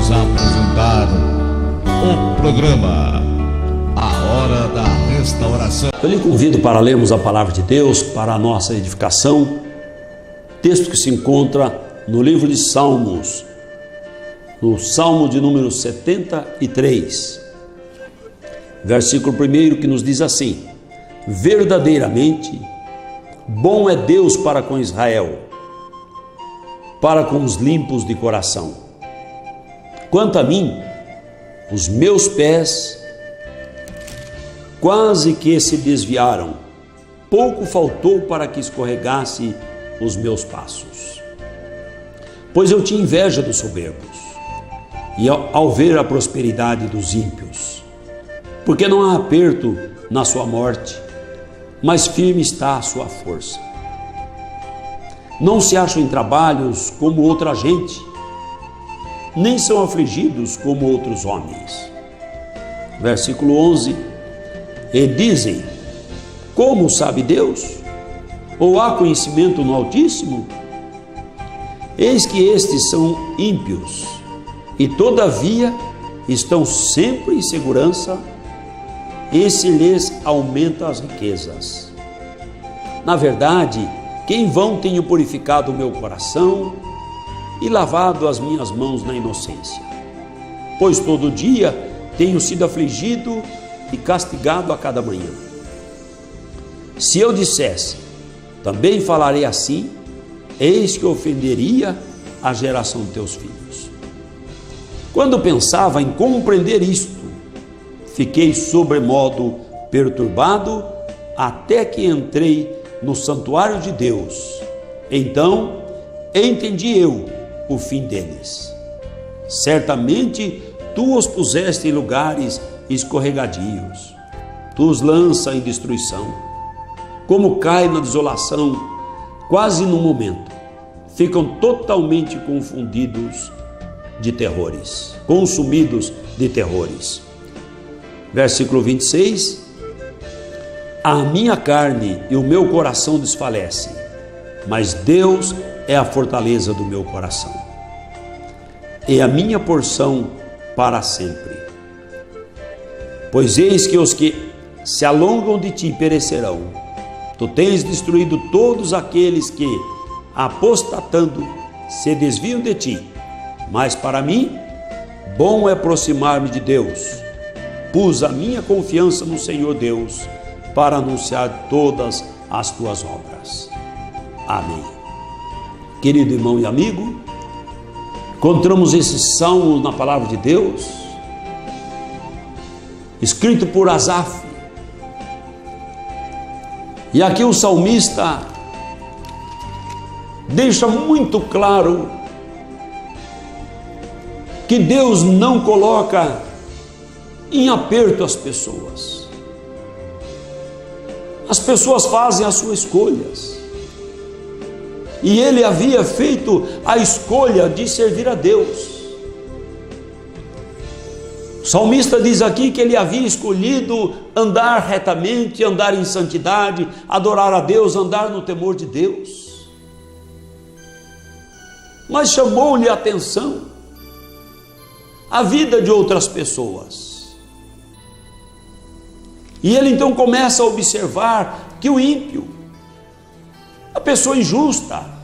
vamos apresentar o programa A Hora da Restauração. Eu lhe convido para lermos a palavra de Deus para a nossa edificação, texto que se encontra no livro de Salmos, no Salmo de número 73, versículo 1, que nos diz assim: verdadeiramente bom é Deus para com Israel, para com os limpos de coração. Quanto a mim, os meus pés quase que se desviaram, pouco faltou para que escorregasse os meus passos. Pois eu tinha inveja dos soberbos, e ao ver a prosperidade dos ímpios, porque não há aperto na sua morte, mas firme está a sua força. Não se acham em trabalhos como outra gente, nem são afligidos como outros homens. Versículo 11: e dizem: como sabe Deus? Ou há conhecimento no Altíssimo? Eis que estes são ímpios, e todavia estão sempre em segurança, e se lhes aumenta as riquezas. Na verdade, que em vão tenho purificado o meu coração e lavado as minhas mãos na inocência, pois todo dia tenho sido afligido e castigado a cada manhã. Se eu dissesse, também falarei assim, eis que ofenderia a geração de teus filhos. Quando pensava em compreender isto, fiquei sobremodo perturbado, até que entrei no santuário de Deus. Então entendi eu o fim deles. Certamente tu os puseste em lugares escorregadios, tu os lanças em destruição, como cai na desolação, quase no momento, ficam totalmente consumidos de terrores. Versículo 26: a minha carne e o meu coração desfalecem, mas Deus é a fortaleza do meu coração, e a minha porção para sempre. Pois eis que os que se alongam de ti perecerão. Tu tens destruído todos aqueles que, apostatando, se desviam de ti. Mas para mim, bom é aproximar-me de Deus. Pus a minha confiança no Senhor Deus, para anunciar todas as tuas obras. Amém. Querido irmão e amigo, encontramos esse salmo na palavra de Deus, escrito por Asaf. E aqui o salmista deixa muito claro que Deus não coloca em aperto as pessoas. As pessoas fazem as suas escolhas. E ele havia feito a escolha de servir a Deus. O salmista diz aqui que ele havia escolhido andar retamente, andar em santidade, adorar a Deus, andar no temor de Deus. Mas chamou-lhe a atenção a vida de outras pessoas. E ele então começa a observar que o ímpio, a pessoa injusta,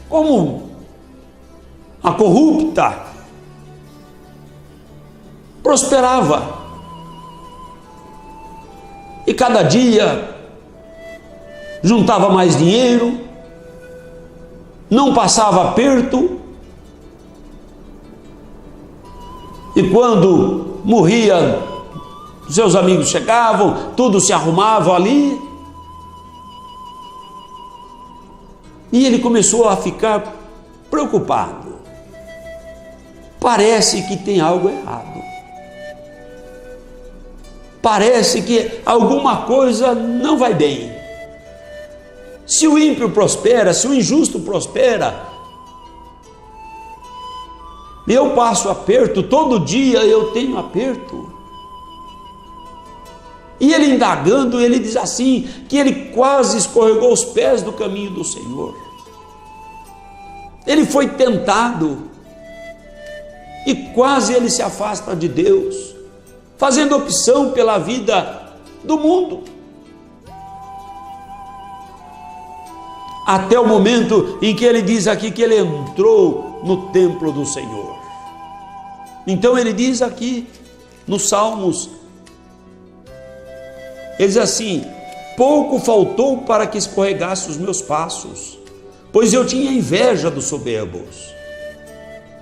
como a corrupta, prosperava, e cada dia juntava mais dinheiro, não passava aperto, e quando morria, seus amigos chegavam, tudo se arrumava ali, e ele começou a ficar preocupado. Parece que tem algo errado. Parece que alguma coisa não vai bem. Se o ímpio prospera, se o injusto prospera, eu passo aperto, todo dia eu tenho aperto. E ele indagando, ele diz assim, que ele quase escorregou os pés do caminho do Senhor. Ele foi tentado, e quase ele se afasta de Deus, fazendo opção pela vida do mundo. Até o momento em que ele diz aqui que ele entrou no templo do Senhor. Então ele diz aqui nos Salmos, ele diz assim: pouco faltou para que escorregasse os meus passos, pois eu tinha inveja dos soberbos.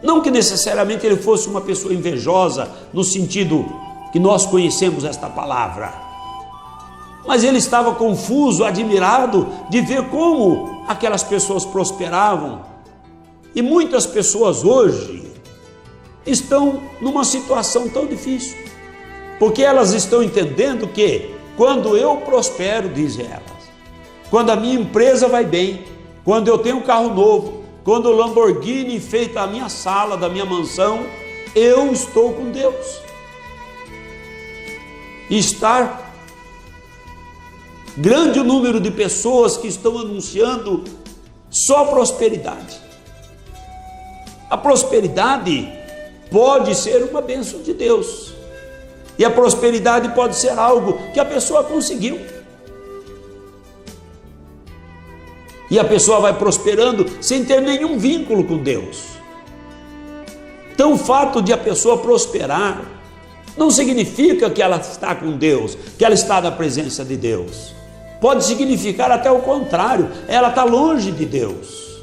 Não que necessariamente ele fosse uma pessoa invejosa no sentido que nós conhecemos esta palavra, mas ele estava confuso, admirado de ver como aquelas pessoas prosperavam. E muitas pessoas hoje estão numa situação tão difícil, porque elas estão entendendo que quando eu prospero, dizem elas, quando a minha empresa vai bem, quando eu tenho um carro novo, quando o Lamborghini enfeita a minha sala da minha mansão, eu estou com Deus. E estar grande o número de pessoas que estão anunciando só prosperidade. A prosperidade pode ser uma bênção de Deus, e a prosperidade pode ser algo que a pessoa conseguiu, e a pessoa vai prosperando sem ter nenhum vínculo com Deus. Então o fato de a pessoa prosperar não significa que ela está com Deus, que ela está na presença de Deus. Pode significar até o contrário, ela está longe de Deus.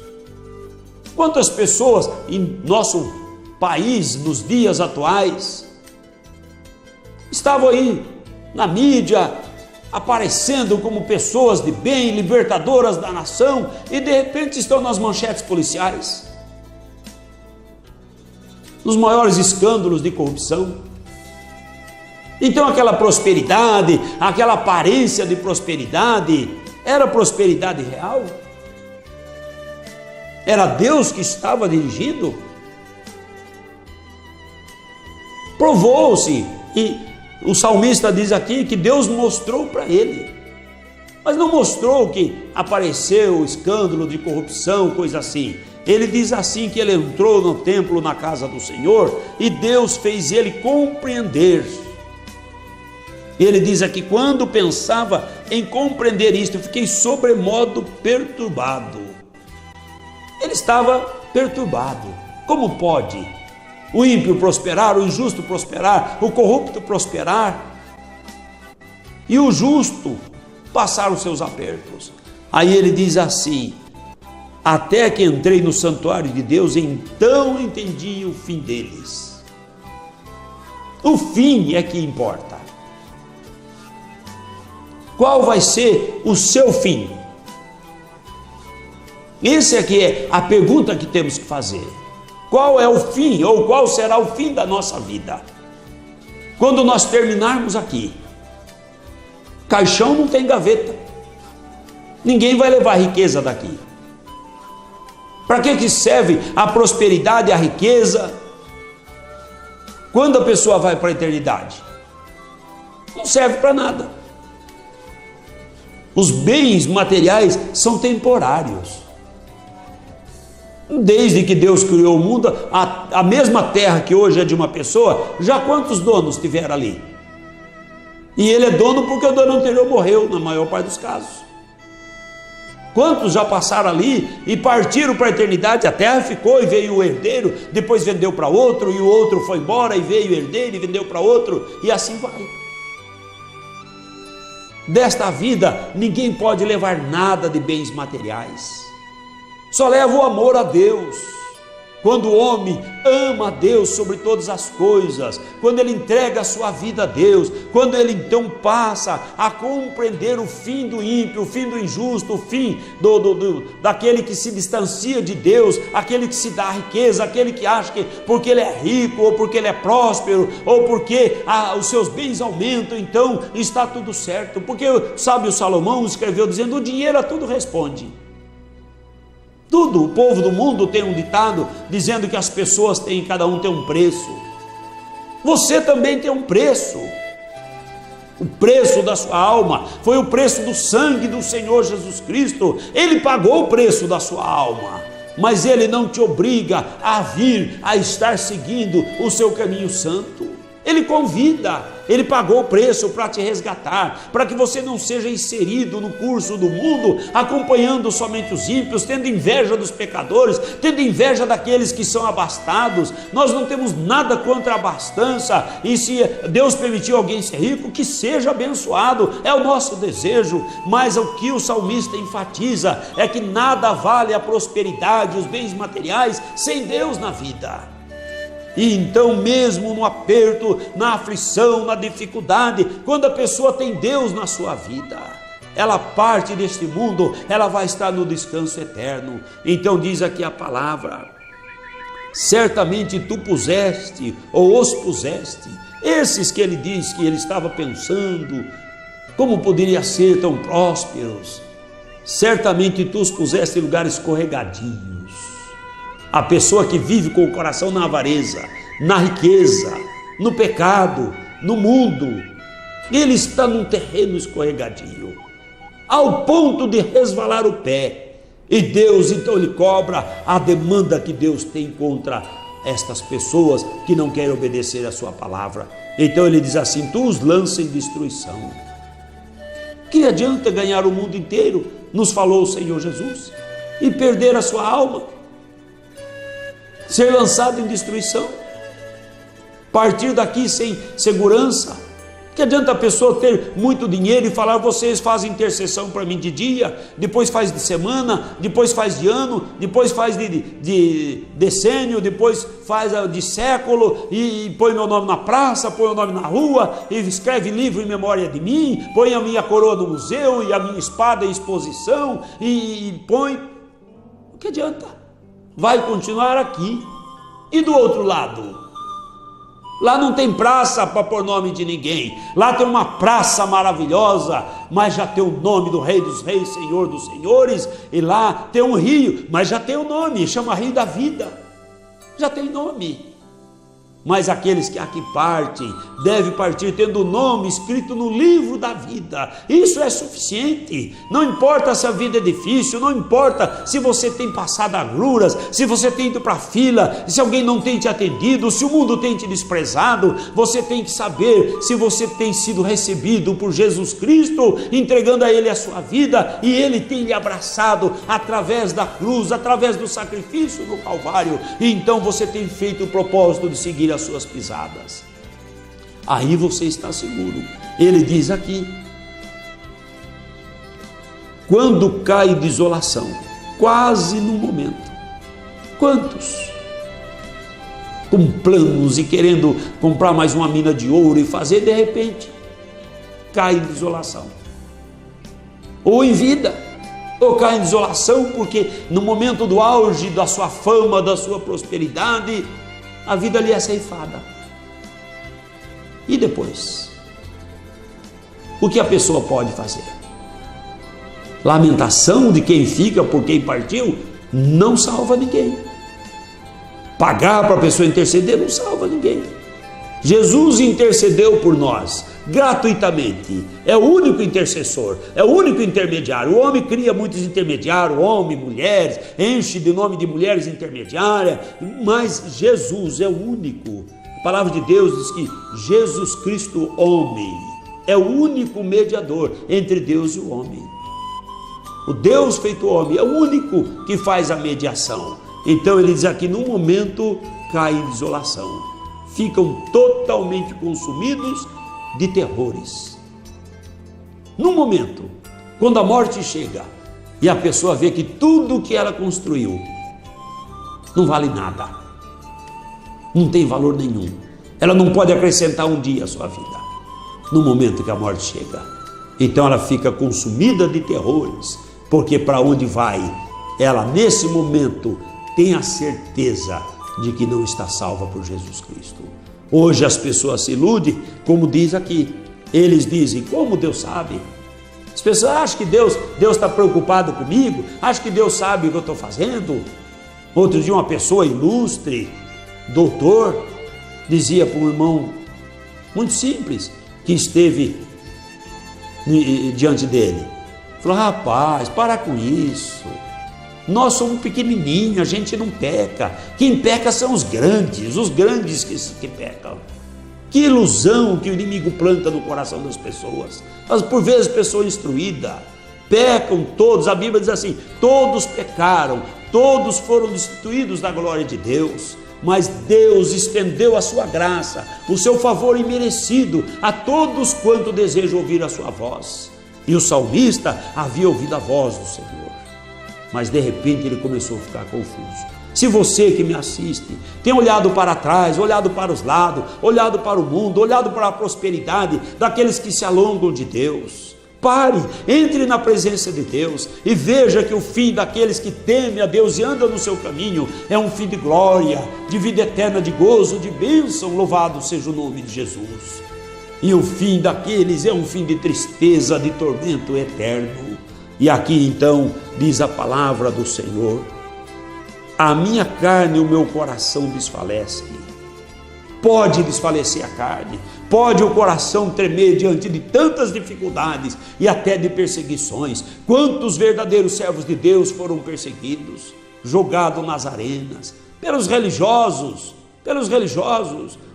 Quantas pessoas em nosso país, nos dias atuais, estavam aí na mídia, aparecendo como pessoas de bem, libertadoras da nação, e de repente estão nas manchetes policiais, nos maiores escândalos de corrupção. Então aquela prosperidade, aquela aparência de prosperidade, era prosperidade real? Era Deus que estava dirigindo? Provou-se, e o salmista diz aqui que Deus mostrou para ele, mas não mostrou que apareceu escândalo de corrupção, coisa assim. Ele diz assim que ele entrou no templo, na casa do Senhor, e Deus fez ele compreender. Ele diz aqui: quando pensava em compreender isto, eu fiquei sobremodo perturbado. Ele estava perturbado. Como pode o ímpio prosperar, o injusto prosperar, o corrupto prosperar, e o justo passar os seus apertos? Aí ele diz assim: até que entrei no santuário de Deus, então entendi o fim deles. O fim é que importa. Qual vai ser o seu fim? Essa é que é a pergunta que temos que fazer. Qual é o fim, ou qual será o fim da nossa vida? Quando nós terminarmos aqui, caixão não tem gaveta, ninguém vai levar riqueza daqui. Para que serve a prosperidade e a riqueza quando a pessoa vai para a eternidade? Não serve para nada. Os bens materiais são temporários. Desde que Deus criou o mundo, a mesma terra que hoje é de uma pessoa, já quantos donos tiveram ali? E ele é dono porque o dono anterior morreu, na maior parte dos casos. Quantos já passaram ali e partiram para a eternidade? A terra ficou e veio o herdeiro, depois vendeu para outro, e o outro foi embora e veio o herdeiro e vendeu para outro, e assim vai. Desta vida ninguém pode levar nada de bens materiais, só leva o amor a Deus. Quando o homem ama a Deus sobre todas as coisas, quando ele entrega a sua vida a Deus, quando ele então passa a compreender o fim do ímpio, o fim do injusto, o fim daquele que se distancia de Deus, aquele que se dá a riqueza, aquele que acha que porque ele é rico, ou porque ele é próspero, ou porque os seus bens aumentam, então está tudo certo. Porque o sábio Salomão escreveu dizendo: o dinheiro a tudo responde. Tudo, o povo do mundo tem um ditado dizendo que as pessoas têm, cada um tem um preço. Você também tem um preço. O preço da sua alma foi o preço do sangue do Senhor Jesus Cristo. Ele pagou o preço da sua alma. mas ele não te obriga a vir, a estar seguindo o seu caminho santo. Ele convida, ele pagou o preço para te resgatar, para que você não seja inserido no curso do mundo, acompanhando somente os ímpios, tendo inveja dos pecadores, tendo inveja daqueles que são abastados. Nós não temos nada contra a abastança, e se Deus permitiu alguém ser rico, que seja abençoado, é o nosso desejo. Mas o que o salmista enfatiza é que nada vale a prosperidade, os bens materiais, sem Deus na vida. E então, mesmo no aperto, na aflição, na dificuldade, quando a pessoa tem Deus na sua vida, ela parte deste mundo, ela vai estar no descanso eterno. Então diz aqui a palavra: certamente tu puseste, ou os puseste, esses que ele diz que ele estava pensando, como poderia ser tão prósperos, certamente tu os puseste em lugares escorregadios. A pessoa que vive com o coração na avareza, na riqueza, no pecado, no mundo, ele está num terreno escorregadio, ao ponto de resvalar o pé. E Deus, então, ele cobra a demanda que Deus tem contra estas pessoas que não querem obedecer a sua palavra. Então ele diz assim: tu os lança em destruição. Que adianta ganhar o mundo inteiro, nos falou o Senhor Jesus, e perder a sua alma? Ser lançado em destruição, partir daqui sem segurança. Que adianta a pessoa ter muito dinheiro e falar: vocês fazem intercessão para mim de dia, depois faz de semana, depois faz de ano, depois faz de decênio, depois faz de século, e põe meu nome na praça, põe o nome na rua, e escreve livro em memória de mim, põe a minha coroa no museu e a minha espada em exposição, e põe. O que adianta? Vai continuar aqui. E do outro lado? Lá não tem praça para pôr nome de ninguém. Lá tem uma praça maravilhosa, mas já tem o nome do Rei dos Reis, Senhor dos Senhores. E lá tem um rio, mas já tem o nome, chama Rio da Vida. Já tem nome. Mas aqueles que aqui partem, devem partir tendo o nome escrito no livro da vida. Isso é suficiente. Não importa se a vida é difícil, não importa se você tem passado agruras, se você tem ido para a fila, se alguém não tem te atendido, se o mundo tem te desprezado. Você tem que saber se você tem sido recebido por Jesus Cristo, entregando a Ele a sua vida, e Ele tem lhe abraçado através da cruz, através do sacrifício do Calvário. E então você tem feito o propósito de seguir as suas pisadas. Aí você está seguro. Ele diz aqui: quando cai desolação, quase no momento. Quantos com planos e querendo comprar mais uma mina de ouro e fazer, de repente cai em desolação, ou em vida, ou cai em desolação porque no momento do auge da sua fama, da sua prosperidade, a vida lhe é ceifada. E depois? O que a pessoa pode fazer? Lamentação de quem fica por quem partiu não salva ninguém. Pagar para a pessoa interceder não salva ninguém. Jesus intercedeu por nós gratuitamente. É o único intercessor, é o único intermediário. O homem cria muitos intermediários, homem, mulheres, enche de nome de mulheres intermediárias, mas Jesus é o único. A palavra de Deus diz que Jesus Cristo, homem, é o único mediador entre Deus e o homem. O Deus feito homem é o único que faz a mediação. Então ele diz aqui: no momento cai em desolação, ficam totalmente consumidos de terrores. No momento, quando a morte chega e a pessoa vê que tudo que ela construiu não vale nada, não tem valor nenhum, ela não pode acrescentar um dia à sua vida. No momento que a morte chega, então ela fica consumida de terrores, porque para onde vai, ela nesse momento tem a certeza de que não está salva por Jesus Cristo. Hoje as pessoas se iludem, como diz aqui. Eles dizem: como Deus sabe? As pessoas acham que Deus está preocupado comigo, acham que Deus sabe o que eu estou fazendo. Outro dia uma pessoa ilustre, doutor, dizia para um irmão muito simples que esteve diante dele, falou: rapaz, para com isso, Nós somos pequenininhos, a gente não peca. Quem peca são os grandes que pecam. Que ilusão que o inimigo planta no coração das pessoas. Mas por vezes pessoa instruída, pecam todos, a Bíblia diz assim, todos pecaram, todos foram destituídos da glória de Deus, mas Deus estendeu a sua graça, o seu favor imerecido a todos quanto desejam ouvir a sua voz. E o salmista havia ouvido a voz do Senhor, mas de repente ele começou a ficar confuso. Se você que me assiste tem olhado para trás, olhado para os lados, olhado para o mundo, olhado para a prosperidade daqueles que se alongam de Deus, pare, entre na presença de Deus e veja que o fim daqueles que temem a Deus e andam no seu caminho é um fim de glória, de vida eterna, de gozo, de bênção. Louvado seja o nome de Jesus. E o fim daqueles é um fim de tristeza, de tormento eterno. E aqui então diz a palavra do Senhor: a minha carne e o meu coração desfalecem. Pode desfalecer a carne, pode o coração tremer diante de tantas dificuldades e até de perseguições. Quantos verdadeiros servos de Deus foram perseguidos, jogados nas arenas, pelos religiosos.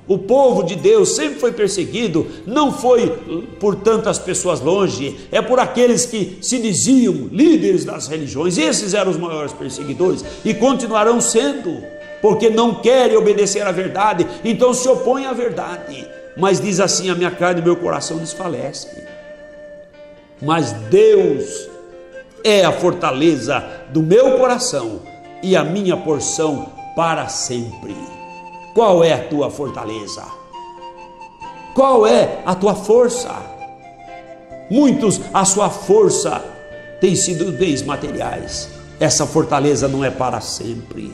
O povo de Deus sempre foi perseguido, não foi por tantas pessoas longe, é por aqueles que se diziam líderes das religiões. Esses eram os maiores perseguidores e continuarão sendo, porque não querem obedecer à verdade, então se opõem à verdade. Mas diz assim: a minha carne e meu coração desfalecem, mas Deus é a fortaleza do meu coração e a minha porção para sempre. Qual é a tua fortaleza? Qual é a tua força? Muitos, a sua força tem sido bens materiais. Essa fortaleza não é para sempre.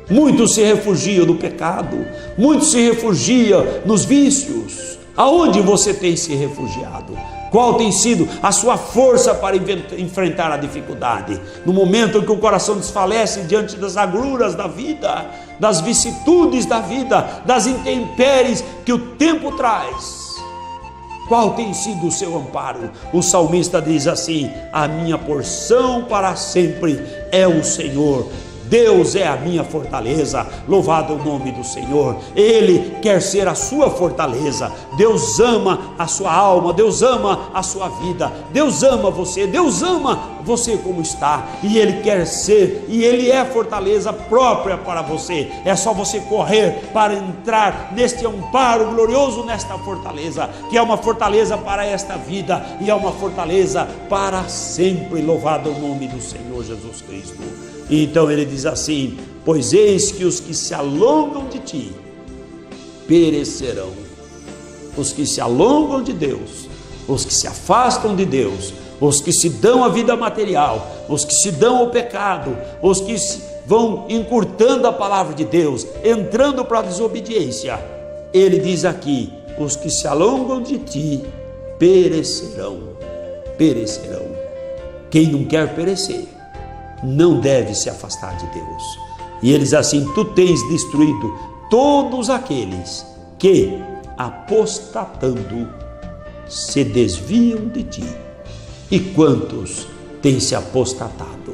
Muitos se refugiam no pecado, muitos se refugiam nos vícios. Aonde você tem se refugiado? Qual tem sido a sua força para enfrentar a dificuldade? No momento em que o coração desfalece diante das agruras da vida, das vicissitudes da vida, das intempéries que o tempo traz, qual tem sido o seu amparo? O salmista diz assim: a minha porção para sempre é o Senhor. Deus é a minha fortaleza, louvado o nome do Senhor. Ele quer ser a sua fortaleza. Deus ama a sua alma, Deus ama a sua vida, Deus ama você como está, e Ele quer ser, e Ele é fortaleza própria para você. É só você correr para entrar neste amparo glorioso, nesta fortaleza, que é uma fortaleza para esta vida, e é uma fortaleza para sempre, louvado o nome do Senhor Jesus Cristo. Então ele diz assim: pois eis que os que se alongam de ti perecerão. Os que se alongam de Deus, os que se afastam de Deus, os que se dão à vida material, os que se dão ao pecado, os que vão encurtando a palavra de Deus, entrando para a desobediência, ele diz aqui: os que se alongam de ti perecerão. Quem não quer perecer não deve se afastar de Deus. E ele diz assim: tu tens destruído todos aqueles que, apostatando, se desviam de ti. E quantos têm se apostatado?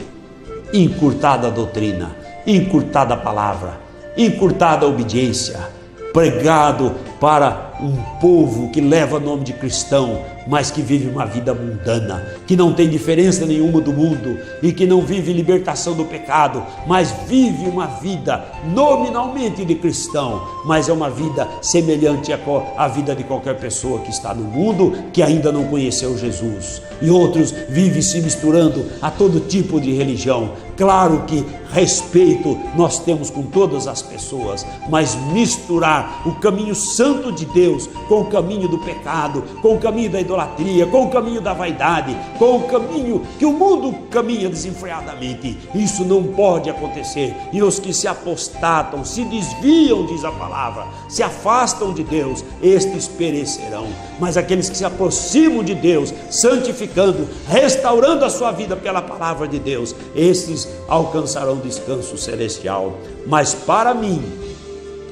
Encurtada a doutrina, encurtada a palavra, encurtada a obediência, pregado para um povo que leva nome de cristão, mas que vive uma vida mundana, que não tem diferença nenhuma do mundo e que não vive libertação do pecado, mas vive uma vida nominalmente de cristão, mas é uma vida semelhante à vida de qualquer pessoa que está no mundo, que ainda não conheceu Jesus. E outros vivem se misturando a todo tipo de religião. Claro que respeito nós temos com todas as pessoas, mas misturar o caminho santo de Deus com o caminho do pecado, com o caminho da idolatria, com o caminho da vaidade, com o caminho que o mundo caminha desenfreadamente, isso não pode acontecer. E os que se apostatam, se desviam, diz a palavra, se afastam de Deus, estes perecerão. Mas aqueles que se aproximam de Deus, santificando, restaurando a sua vida pela palavra de Deus, estes alcançarão descanso celestial. Mas para mim,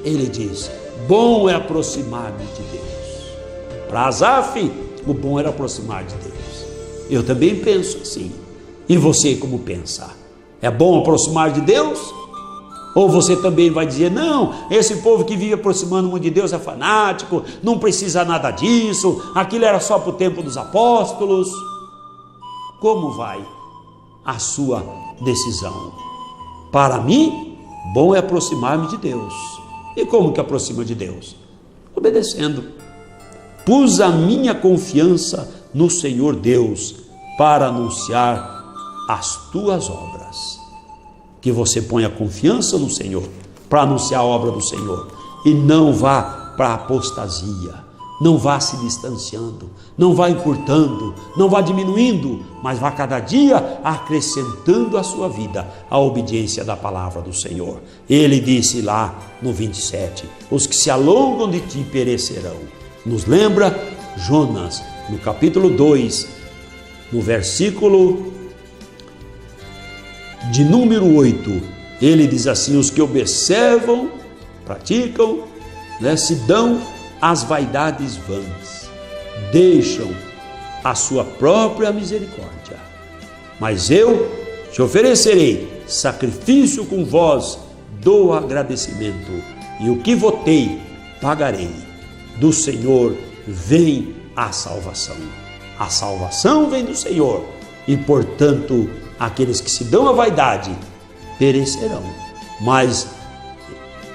ele diz, bom é aproximar-me de Deus. Para Asaf, o bom era aproximar de Deus. Eu também penso assim. E você como pensa? É bom aproximar de Deus? Ou você também vai dizer, não, esse povo que vive aproximando muito de Deus é fanático, não precisa nada disso, aquilo era só para o tempo dos apóstolos. Como vai a sua decisão? Para mim, bom é aproximar-me de Deus. E como que aproxima de Deus? Obedecendo. Pus a minha confiança no Senhor Deus para anunciar as tuas obras. Que você ponha confiança no Senhor para anunciar a obra do Senhor e não vá para a apostasia, não vá se distanciando, não vá encurtando, não vá diminuindo, mas vá cada dia acrescentando à sua vida a obediência da palavra do Senhor. Ele disse lá no 27, os que se alongam de ti perecerão. Nos lembra Jonas, no capítulo 2, no versículo de número 8, ele diz assim, os que observam, praticam, se dão às vaidades vãs, deixam a sua própria misericórdia. Mas eu te oferecerei sacrifício com voz do agradecimento, e o que votei, pagarei. Do Senhor vem a salvação. A salvação vem do Senhor, e portanto, aqueles que se dão à vaidade perecerão. Mas,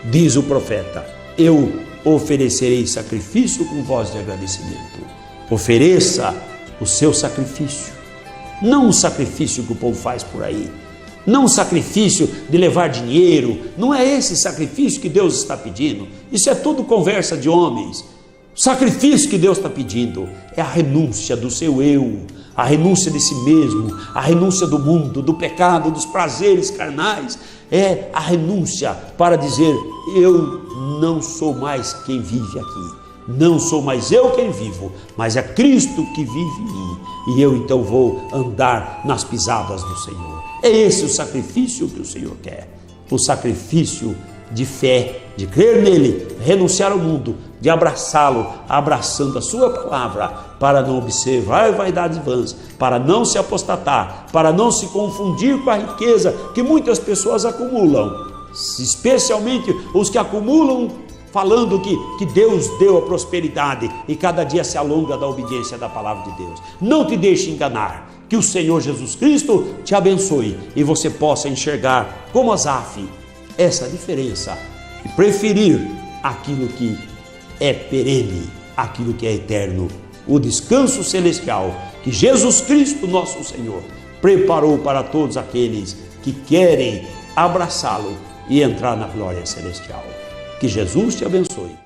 diz o profeta, eu oferecerei sacrifício com voz de agradecimento. Ofereça o seu sacrifício, não o sacrifício que o povo faz por aí, não o sacrifício de levar dinheiro, não é esse sacrifício que Deus está pedindo, isso é tudo conversa de homens. O sacrifício que Deus está pedindo é a renúncia do seu eu, a renúncia de si mesmo, a renúncia do mundo, do pecado, dos prazeres carnais, é a renúncia para dizer, eu não sou mais quem vive aqui, não sou mais eu quem vivo, mas é Cristo que vive em mim, e eu então vou andar nas pisadas do Senhor. É esse o sacrifício que o Senhor quer, o sacrifício de fé, de crer nele, renunciar ao mundo, de abraçá-lo, abraçando a sua palavra, para não observar vaidades vãs, para não se apostatar, para não se confundir com a riqueza que muitas pessoas acumulam, especialmente os que acumulam falando que Deus deu a prosperidade e cada dia se alonga da obediência da palavra de Deus. Não te deixe enganar, que o Senhor Jesus Cristo te abençoe e você possa enxergar como Asaf essa diferença e preferir aquilo que é perene, aquilo que é eterno, o descanso celestial que Jesus Cristo, nosso Senhor, preparou para todos aqueles que querem abraçá-lo e entrar na glória celestial. Que Jesus te abençoe.